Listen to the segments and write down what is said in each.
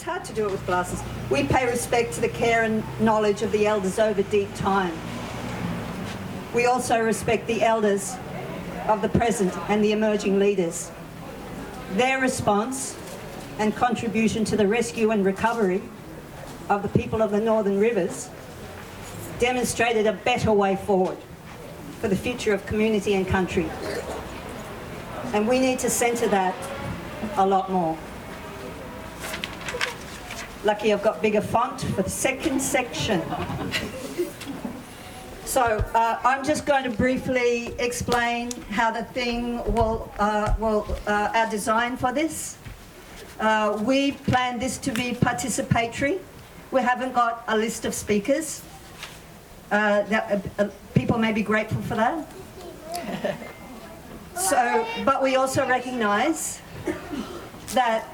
hard to do it with glasses. We pay respect to the care and knowledge of the elders over deep time. We also respect the elders of the present and the emerging leaders. Their response and contribution to the rescue and recovery of the people of the Northern Rivers demonstrated a better way forward for the future of community and country. And we need to centre that a lot more. Lucky I've got bigger font for the second section. So I'm just going to briefly explain how the thing our design for this. We plan this to be participatory. We haven't got a list of speakers. People may be grateful for that. But we also recognise that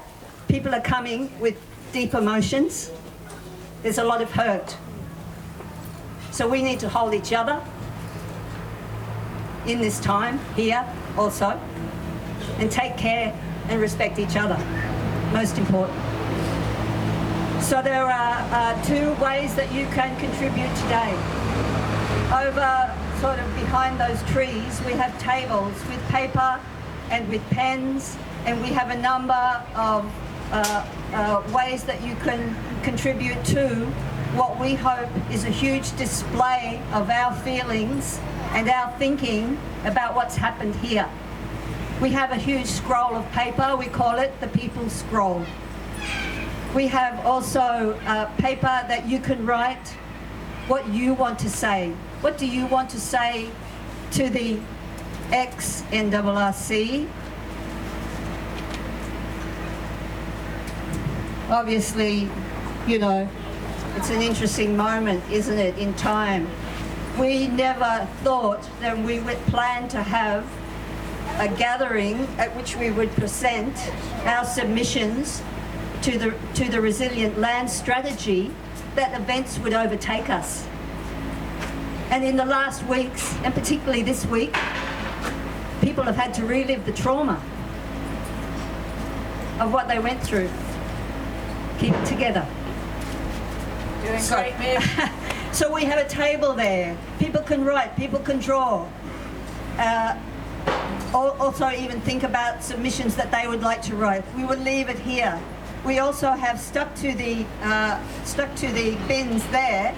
people are coming with deep emotions. There's a lot of hurt. So we need to hold each other in this time here also, and take care and respect each other, most important. So there are two ways that you can contribute today. Over sort of behind those trees, we have tables with paper and with pens, and we have a number of ways that you can contribute to what we hope is a huge display of our feelings and our thinking about what's happened here. We have a huge scroll of paper, we call it the People's Scroll. We have also paper that you can write what you want to say. What do you want to say to the ex-NRRC? Obviously, you know, it's an interesting moment, isn't it, in time. We never thought that we would plan to have a gathering at which we would present our submissions to the resilient land strategy, that events would overtake us. And in the last weeks, and particularly this week, people have had to relive the trauma of what they went through. Keep it together. Doing great, Mick. So we have a table there. People can write, people can draw. Also even think about submissions that they would like to write. We will leave it here. We also have stuck to the bins there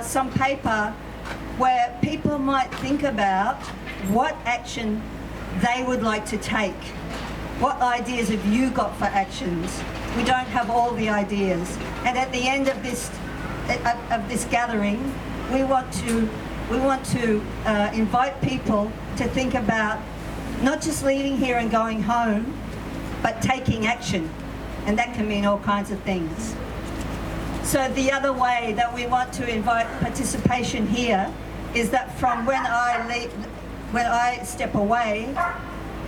some paper where people might think about what action they would like to take. What ideas have you got for actions? We don't have all the ideas. And at the end of this gathering, we want to invite people to think about not just leaving here and going home, but taking action. And that can mean all kinds of things. So the other way that we want to invite participation here is that from when I step away,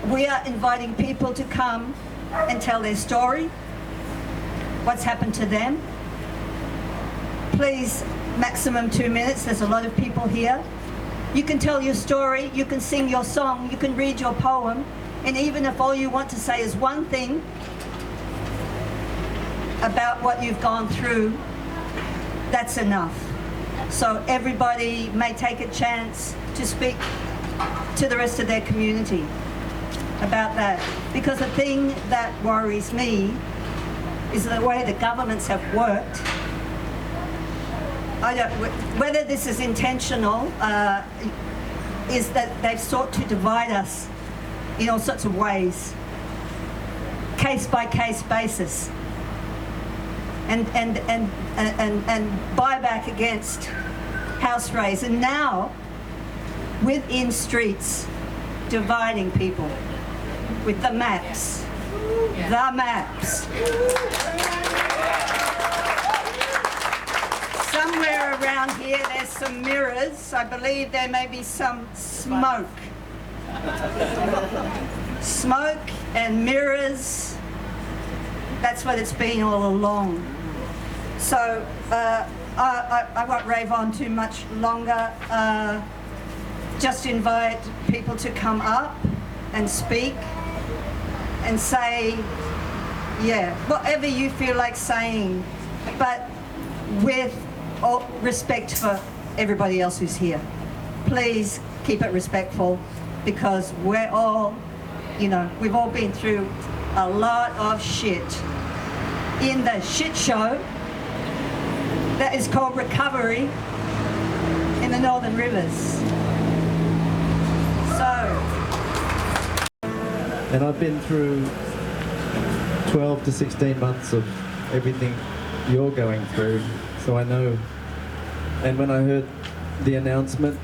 we are inviting people to come and tell their story, what's happened to them. Please, maximum 2 minutes. There's a lot of people here. You can tell your story, you can sing your song, you can read your poem, and even if all you want to say is one thing about what you've gone through, that's enough. So everybody may take a chance to speak to the rest of their community about that. Because the thing that worries me is the way the governments have worked. Whether this is intentional, is that they've sought to divide us in all sorts of ways, case by case basis, and buyback against house raise, and now within streets dividing people with the maps. The maps. Somewhere around here there's some mirrors. I believe there may be some smoke. Smoke and mirrors. That's what it's been all along. So I won't rave on too much longer. Just invite people to come up and speak and say Yeah, whatever you feel like saying, but with all respect for everybody else who's here. Please keep it respectful, because we're all, you know, we've all been through a lot of shit in the shit show that is called recovery in the Northern Rivers. So. And I've been through 12 to 16 months of everything you're going through, so I know. And when I heard the announcement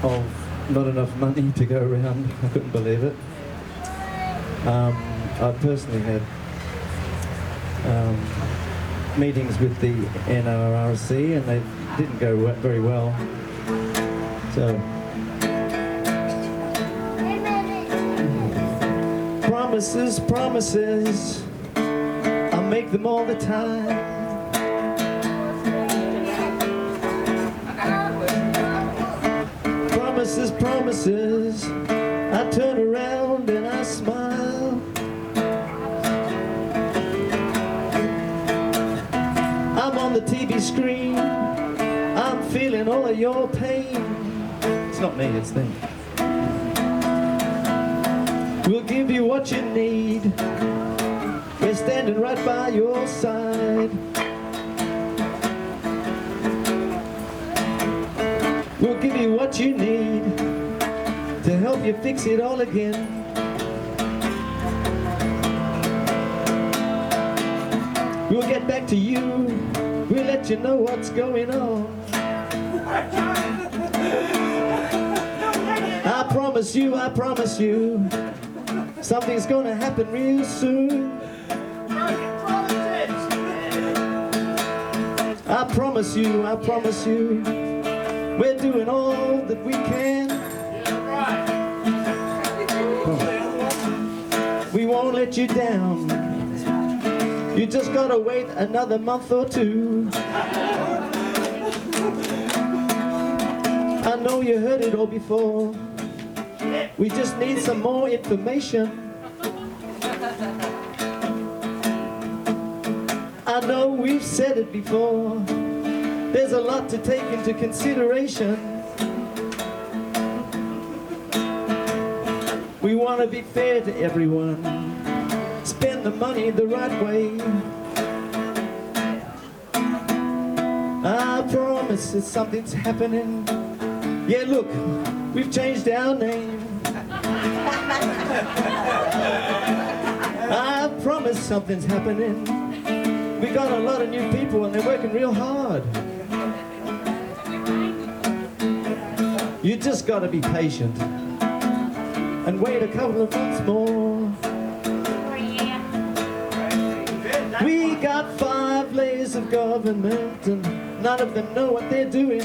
of not enough money to go around, I couldn't believe it. I personally had meetings with the NRRC and they didn't go very well. So, promises, promises, I'll make them all the time. Promises, promises, I turn around and I smile. I'm on the TV screen, I'm feeling all of your pain. It's not me, it's them. We'll give you what you need, we're standing right by your side. We'll give you what you need to help you fix it all again. We'll get back to you, we'll let you know what's going on. I promise you, something's gonna happen real soon. I promise you, we're doing all that we can. We won't let you down. You just gotta wait another month or two. I know you heard it all before. We just need some more information. I know we've said it before. There's a lot to take into consideration. We want to be fair to everyone, spend the money the right way. I promise that something's happening. Yeah, look, we've changed our name. I promise something's happening. We got a lot of new people and they're working real hard. You just gotta be patient and wait a couple of months more. We got 5 layers of government and none of them know what they're doing.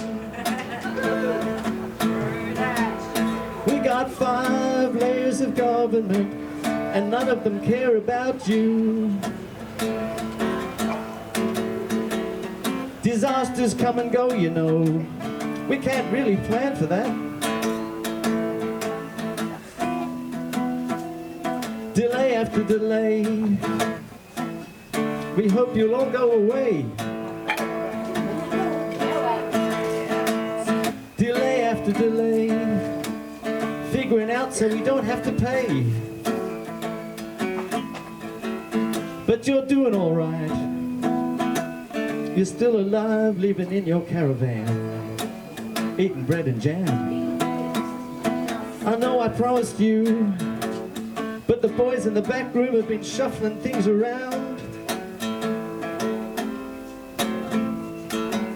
We got 5 layers of government and none of them care about you. Disasters come and go, you know. We can't really plan for that. Delay after delay. We hope you'll all go away. Delay after delay. Figuring out so we don't have to pay. But you're doing all right. You're still alive, living in your caravan, eating bread and jam. I know I promised you, but the boys in the back room have been shuffling things around.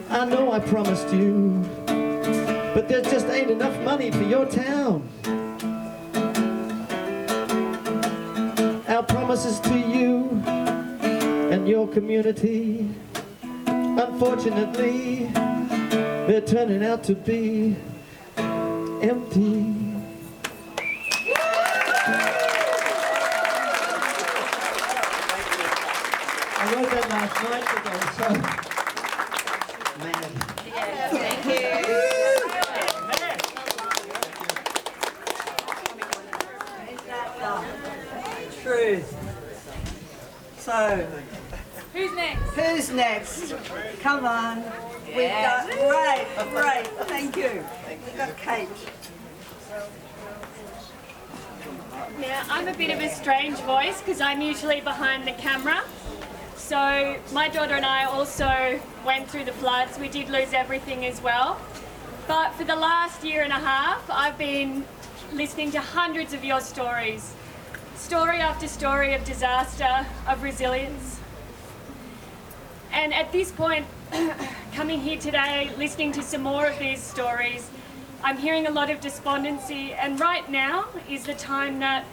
I know I promised you, but there just ain't enough money for your town. Our promises to you and your community, unfortunately, they're turning out to be empty. I wrote that last night because I was so mad. Thank you. Truth. So, Who's next? who's next? Come on. We've got, great, thank you. We've got Kate. Now, I'm a bit of a strange voice because I'm usually behind the camera. So my daughter and I also went through the floods. We did lose everything as well. But for the last year and a half, I've been listening to hundreds of your stories. Story after story of disaster, of resilience. And at this point, coming here today, listening to some more of these stories, I'm hearing a lot of despondency, and right now is the time that,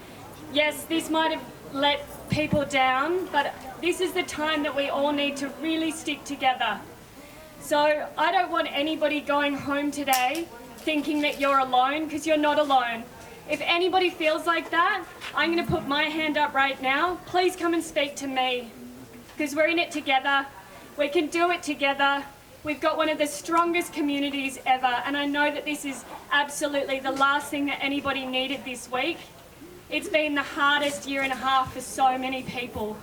yes, this might have let people down, but this is the time that we all need to really stick together. So I don't want anybody going home today thinking that you're alone, because you're not alone. If anybody feels like that, I'm going to put my hand up right now. Please come and speak to me, because we're in it together. We can do it together. We've got one of the strongest communities ever, and I know that this is absolutely the last thing that anybody needed this week. It's been the hardest year and a half for so many people,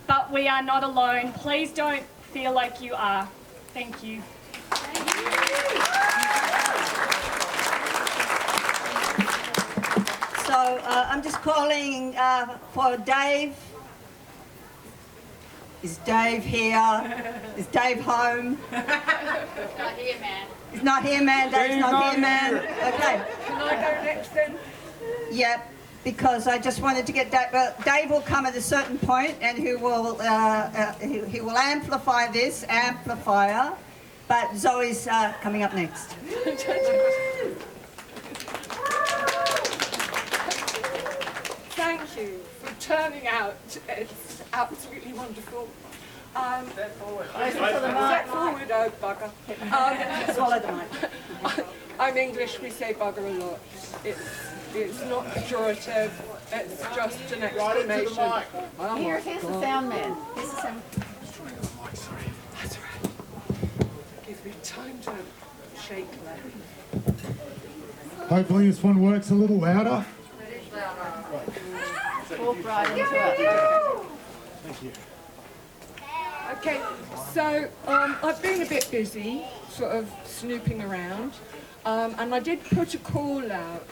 but we are not alone. Please don't feel like you are. Thank you. So I'm just calling for Dave. Is Dave here? Is Dave home? Not here, man. He's not here, man. Dave's not here, man. Okay. Can I go next then? Yep. Because I just wanted to get Dave. Dave will come at a certain point, and he will amplify this amplifier. But Zoe's coming up next. Thank you for turning out. It's absolutely wonderful. Step forward. Oh, bugger. Swallow the mic. I'm English, we say bugger a lot. It's not pejorative, it's just an exclamation. Oh, Here's the sound man. Here's the sound. That's all right. Give me time to shake that. Hopefully this one works a little louder. Walk right into it. Thank you. Okay, so I've been a bit busy, sort of snooping around, and I did put a call out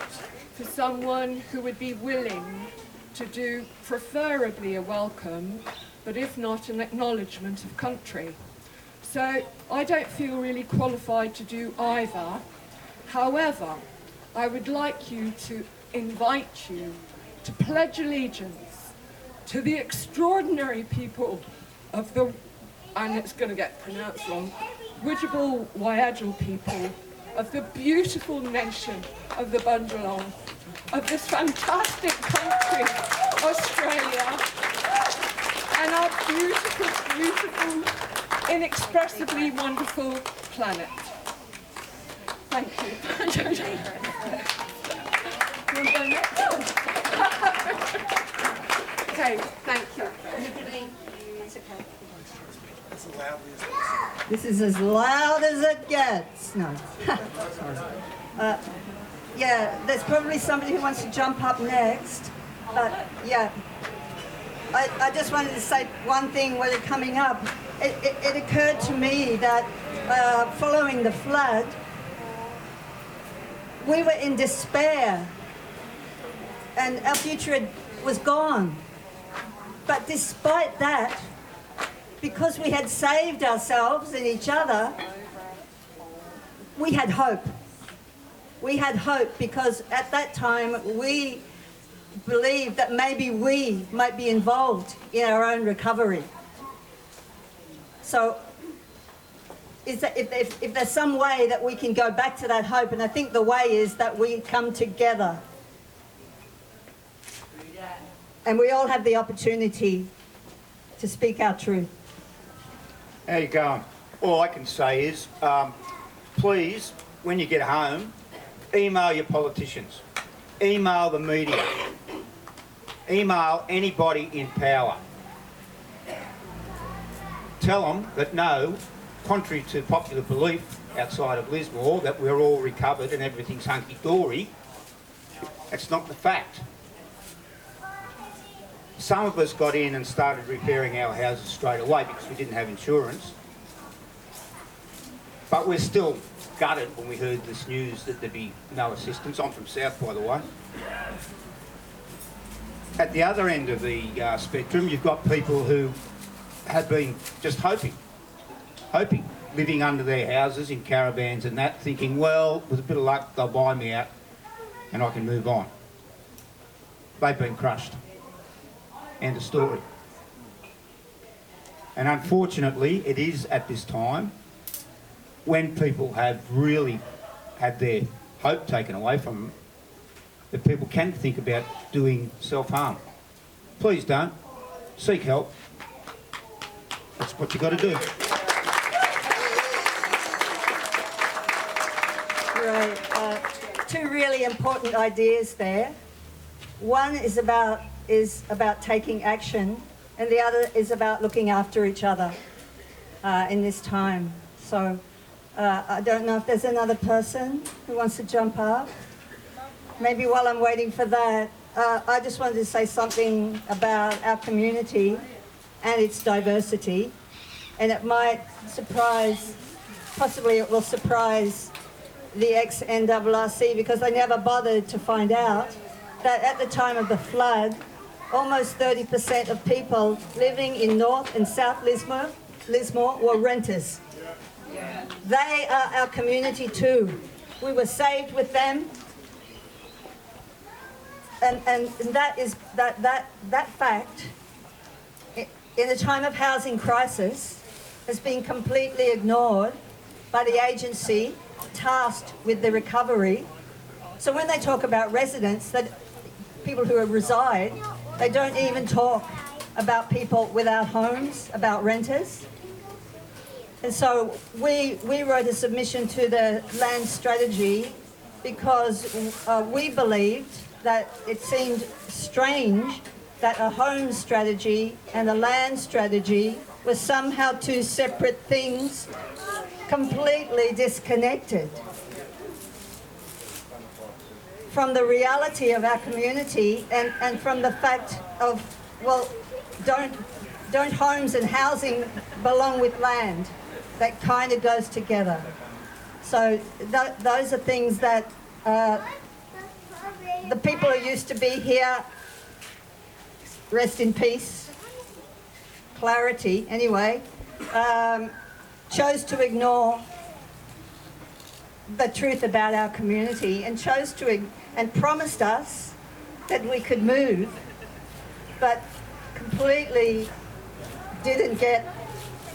for someone who would be willing to do preferably a welcome, but if not, an acknowledgement of country. So I don't feel really qualified to do either. However, I would like you to invite you to pledge allegiance to the extraordinary people of the, and it's going to get pronounced wrong, Widjabul Waiadjal people of the beautiful nation of the Bundjalung, of this fantastic country, Australia, and our beautiful, beautiful, inexpressibly wonderful planet. Thank you. You want to go next? Okay, thank you. This is as loud as it gets. No. Yeah, there's probably somebody who wants to jump up next. But yeah, I just wanted to say one thing while they're coming up. It occurred to me that following the flood, we were in despair and our future was gone. But despite that, because we had saved ourselves and each other, we had hope. We had hope because at that time we believed that maybe we might be involved in our own recovery. So if there's some way that we can go back to that hope, and I think the way is that we come together. And we all have the opportunity to speak our truth. How you going? All I can say is, please, when you get home, email your politicians, email the media, email anybody in power. Tell them that no, contrary to popular belief outside of Lismore, that we're all recovered and everything's hunky-dory. That's not the fact. some of us got in and started repairing our houses straight away because we didn't have insurance. But we're still gutted when we heard this news that there'd be no assistance. I'm from South, by the way. At the other end of the spectrum, you've got people who have been just hoping, living under their houses in caravans and that, thinking, well, with a bit of luck, they'll buy me out and I can move on. They've been crushed. End of story. And unfortunately, it is at this time when people have really had their hope taken away from them that people can think about doing self-harm. Please don't. Seek help. That's what you've got to do. Right. Two really important ideas there. One is about taking action, and the other is about looking after each other in this time. So I don't know if there's another person who wants to jump up. Maybe while I'm waiting for that, I just wanted to say something about our community and its diversity, and it might surprise, possibly it will surprise the ex-NRRC, because they never bothered to find out that at the time of the flood, almost 30% of people living in North and South Lismore were renters. They are our community too. We were saved with them, and that fact, in a time of housing crisis, has been completely ignored by the agency tasked with the recovery. So when they talk about residents, that people who reside, they don't even talk about people without homes, about renters. And so we wrote a submission to the land strategy because we believed that it seemed strange that a home strategy and a land strategy were somehow two separate things, completely disconnected from the reality of our community and from the fact of, well, don't homes and housing belong with land? That kind of goes together. So those are things that the people who used to be here, rest in peace, clarity anyway, chose to ignore the truth about our community and chose to and promised us that we could move, but completely didn't get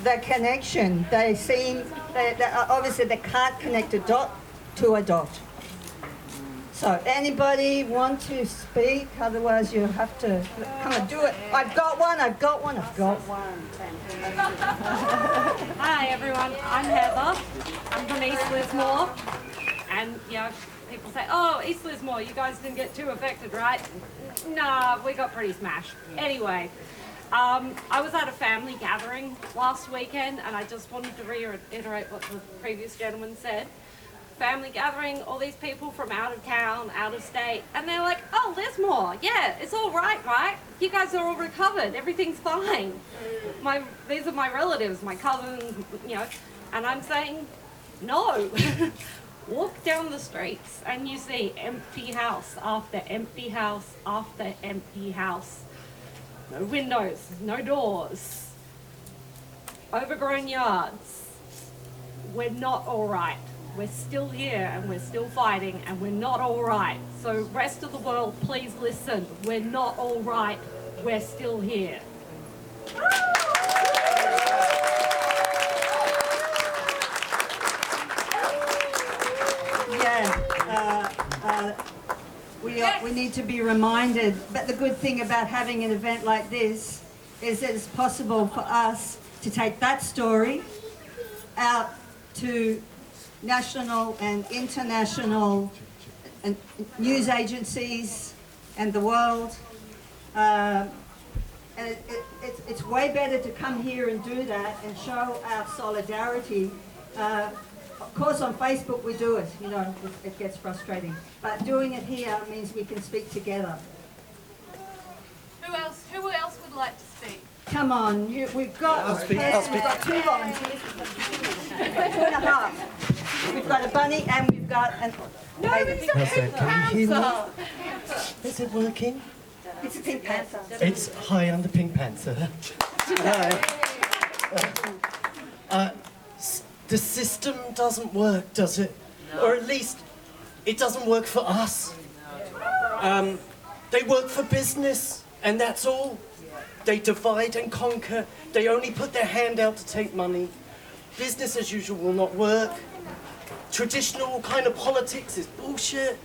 the connection. They seem, obviously they can't connect a dot to a dot. So anybody want to speak? Otherwise you have to come and do it. I've got one. Hi everyone, I'm Heather. I'm from East Lismore. And people say, oh, East Lismore, you guys didn't get too affected, right? Nah, we got pretty smashed. Anyway, I was at a family gathering last weekend and I just wanted to reiterate what the previous gentleman said. Family gathering, all these people from out of town, out of state, and they're like, oh, Lismore, yeah, it's all right? You guys are all recovered, everything's fine. These are my relatives, my cousins, and I'm saying, no. Walk down the streets and you see empty house after empty house after empty house. No windows, no doors, overgrown yards. We're not all right. We're still here and we're still fighting and we're not all right. So rest of the world, please listen. We're not all right. We're still here. We need to be reminded, but the good thing about having an event like this is that it's possible for us to take that story out to national and international and news agencies and the world. And it's way better to come here and do that and show our solidarity. Of course, on Facebook we do it, it gets frustrating. But doing it here means we can speak together. Who else would like to speak? Come on, we've got two volunteers. 2.5. We've got a bunny and we've got an... No, it's a pink panther. Is it working? It's a pink panther. It's high under Pink Panther. The system doesn't work, does it? Or at least it doesn't work for us. They work for business, and that's all. They divide and conquer. They only put their hand out to take money. Business as usual will not work. Traditional kind of politics is bullshit.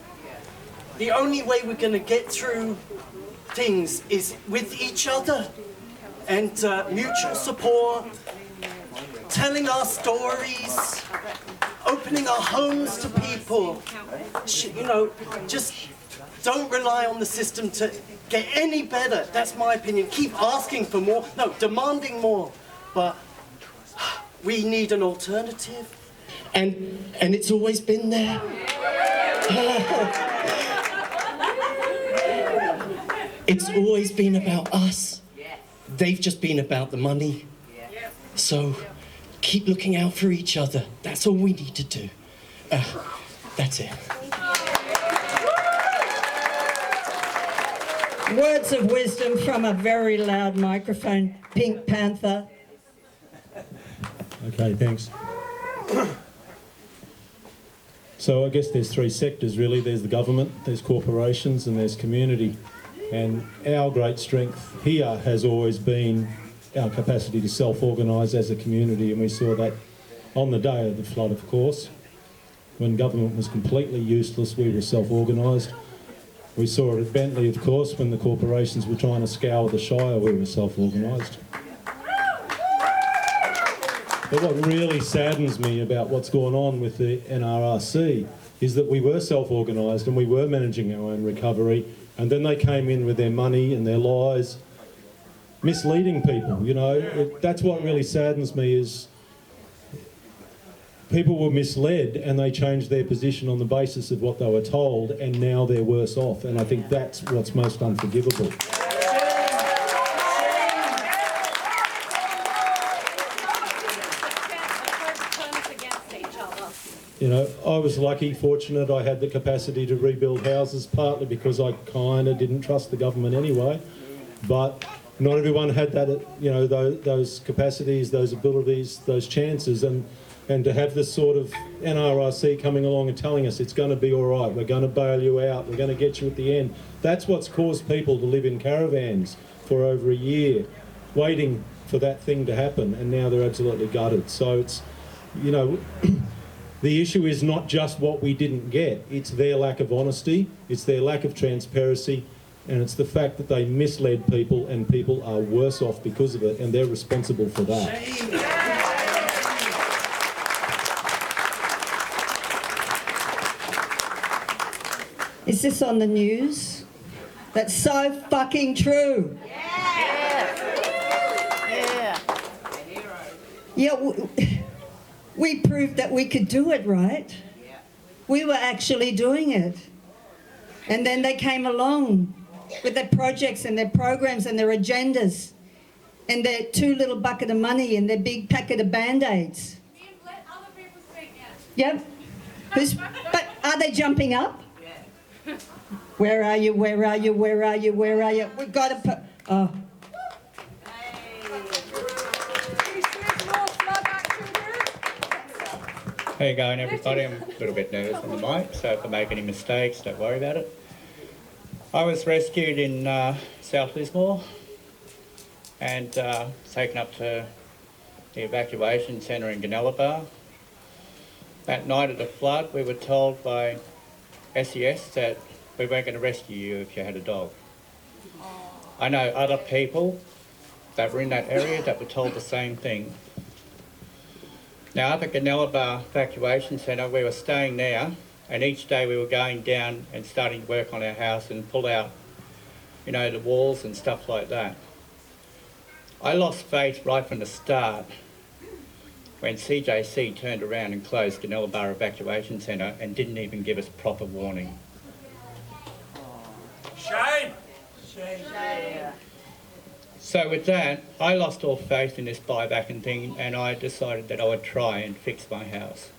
The only way we're going to get through things is with each other and mutual support, telling our stories, opening our homes to people. You know, just don't rely on the system to get any better. That's my opinion. Keep asking for more. No, demanding more. But we need an alternative. And it's always been there. It's always been about us. They've just been about the money. So keep looking out for each other. That's all we need to do. That's it. Words of wisdom from a very loud microphone. Pink Panther. Okay, thanks. So I guess there's three sectors really. There's the government, there's corporations and there's community. And our great strength here has always been our capacity to self-organise as a community, and we saw that on the day of the flood, of course. When government was completely useless, we were self-organised. We saw it at Bentley, of course, when the corporations were trying to scour the Shire, we were self-organised. But what really saddens me about what's going on with the NRRC is that we were self-organised and we were managing our own recovery, and then they came in with their money and their lies, misleading people, you know. That's what really saddens me, is people were misled and they changed their position on the basis of what they were told, and now they're worse off, and I think that's what's most unforgivable. You know, I was lucky, fortunate, I had the capacity to rebuild houses, partly because I kind of didn't trust the government anyway, but not everyone had that, you know, those capacities, those abilities, those chances, and to have this sort of NRRC coming along and telling us it's going to be all right, we're going to bail you out, we're going to get you at the end. That's what's caused people to live in caravans for over a year, waiting for that thing to happen, and now they're absolutely gutted. So it's, you know, the issue is not just what we didn't get, it's their lack of honesty, it's their lack of transparency, and it's the fact that they misled people, and people are worse off because of it, and they're responsible for that. Is this on the news? That's so fucking true. Yeah, we proved that we could do it, right? We were actually doing it. And then they came along with their projects and their programs and their agendas and their too little bucket of money and their big packet of Band-Aids. Let other people speak now. Yep. But are they jumping up? Where are you? Where are you? Where are you? Where are you? We've got to put... Oh. How you going, everybody? I'm a little bit nervous on the mic, so if I make any mistakes, don't worry about it. I was rescued in South Lismore and taken up to the evacuation centre in Gunnellabar. That night of the flood, we were told by SES that we weren't going to rescue you if you had a dog. I know other people that were in that area that were told the same thing. Now, up at Gunnellabar Evacuation Centre, we were staying there, and each day we were going down and starting to work on our house and pull out, you know, the walls and stuff like that. I lost faith right from the start when CJC turned around and closed Gunnellabar Evacuation Centre and didn't even give us proper warning. Shame! Shame. So with that, I lost all faith in this buyback and thing, and I decided that I would try and fix my house.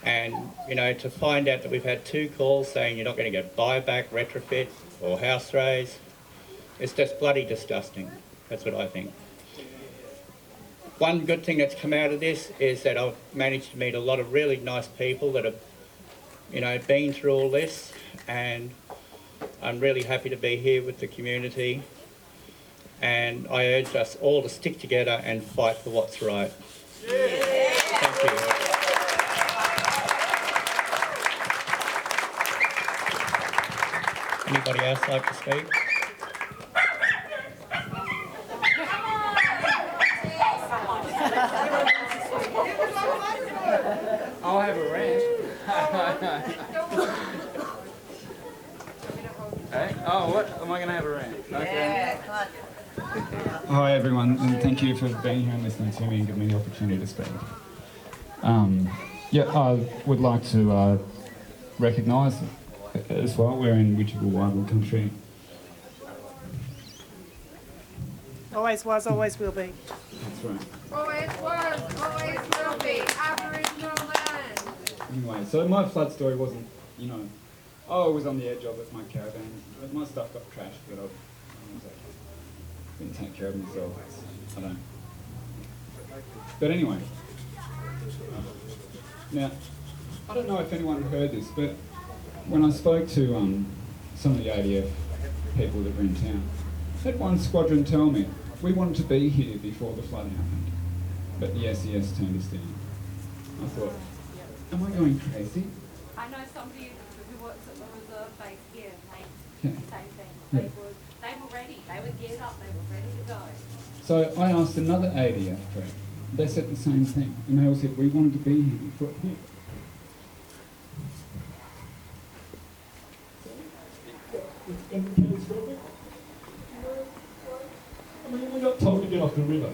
And, you know, to find out that we've had 2 calls saying you're not going to get buyback, retrofit or house raise, it's just bloody disgusting. That's what I think. One good thing that's come out of this is that I've managed to meet a lot of really nice people that have, you know, been through all this, and I'm really happy to be here with the community, and I urge us all to stick together and fight for what's right. Thank you. Anybody else like to speak? I'll have a rant. Hey? Oh, what? Am I going to have a rant? Okay. Hi everyone, and thank you for being here and listening to me and giving me the opportunity to speak. Yeah, I would like to recognise as well, we're in Witchable Wild country. Always was, always will be. That's right. Always was, always will be Aboriginal land. Anyway, so my flood story wasn't, you know, I was on the edge of it, my caravan, my stuff got trashed, but I didn't take care of myself. I don't. But anyway, now, I don't know if anyone heard this, but when I spoke to some of the ADF people that were in town, I had one squadron tell me, we wanted to be here before the flood happened, but the SES turned us down. I thought, am I going crazy? I know somebody who works at the reserve base here, and Yeah. same thing. Yeah. They were ready. They would get up. They were ready to go. So I asked another ADF group. They said the same thing, and they all said we wanted to be here before. Yeah. I mean, we got told to get off the river.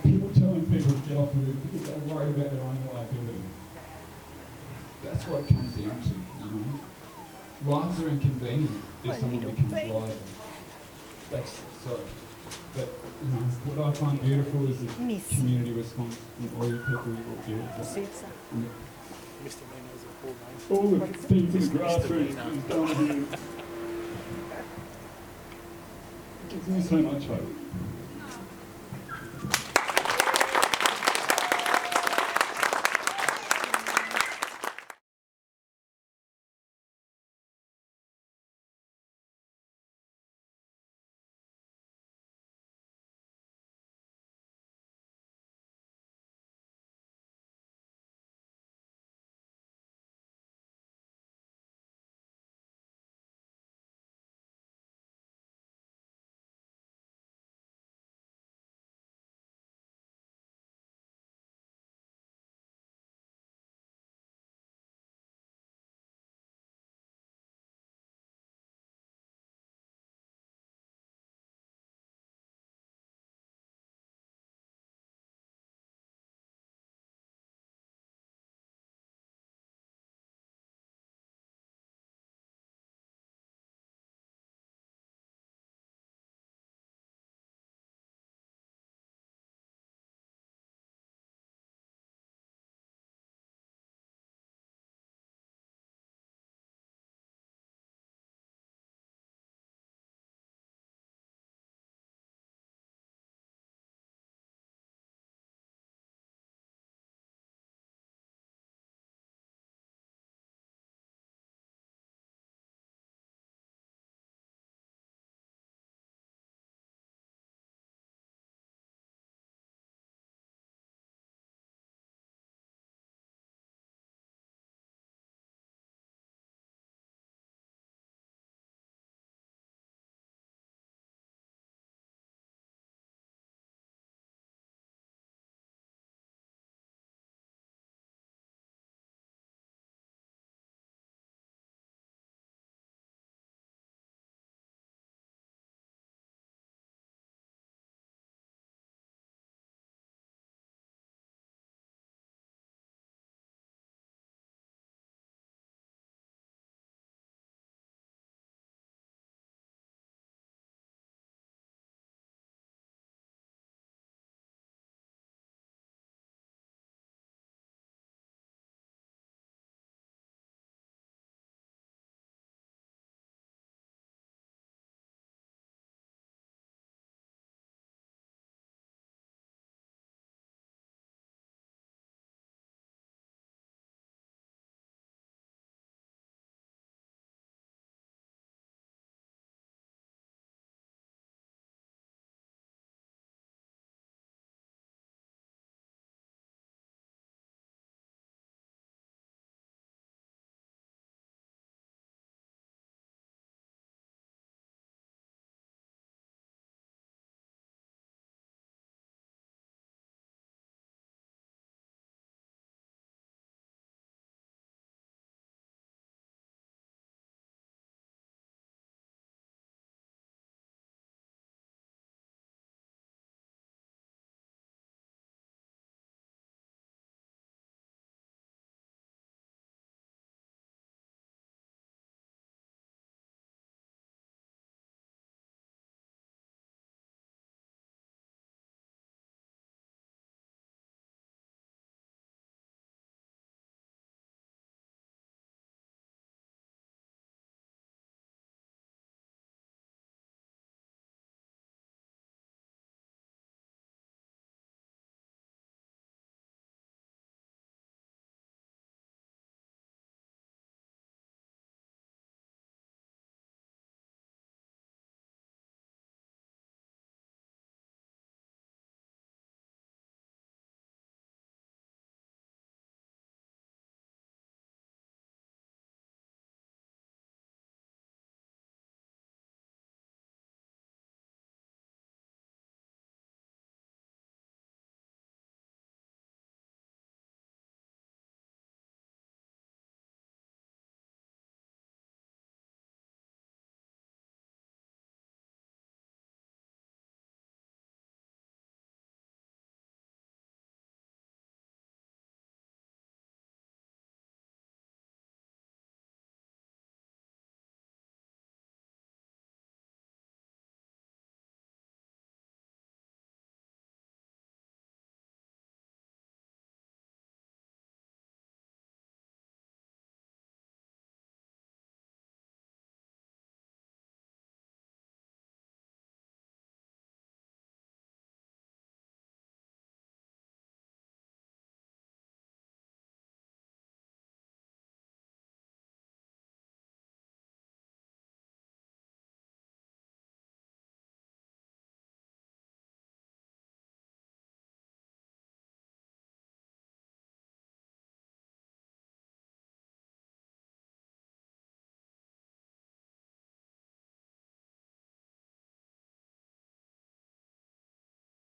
People telling people to get off the river because they're worried about their own liability. That's what it comes down to, you know. Lives are inconvenient if someone becomes liable. That's sorry. But you know, what I find beautiful is the community response and all you people you all beautiful. All the people in grassroots who's done here. It gives me so much hope.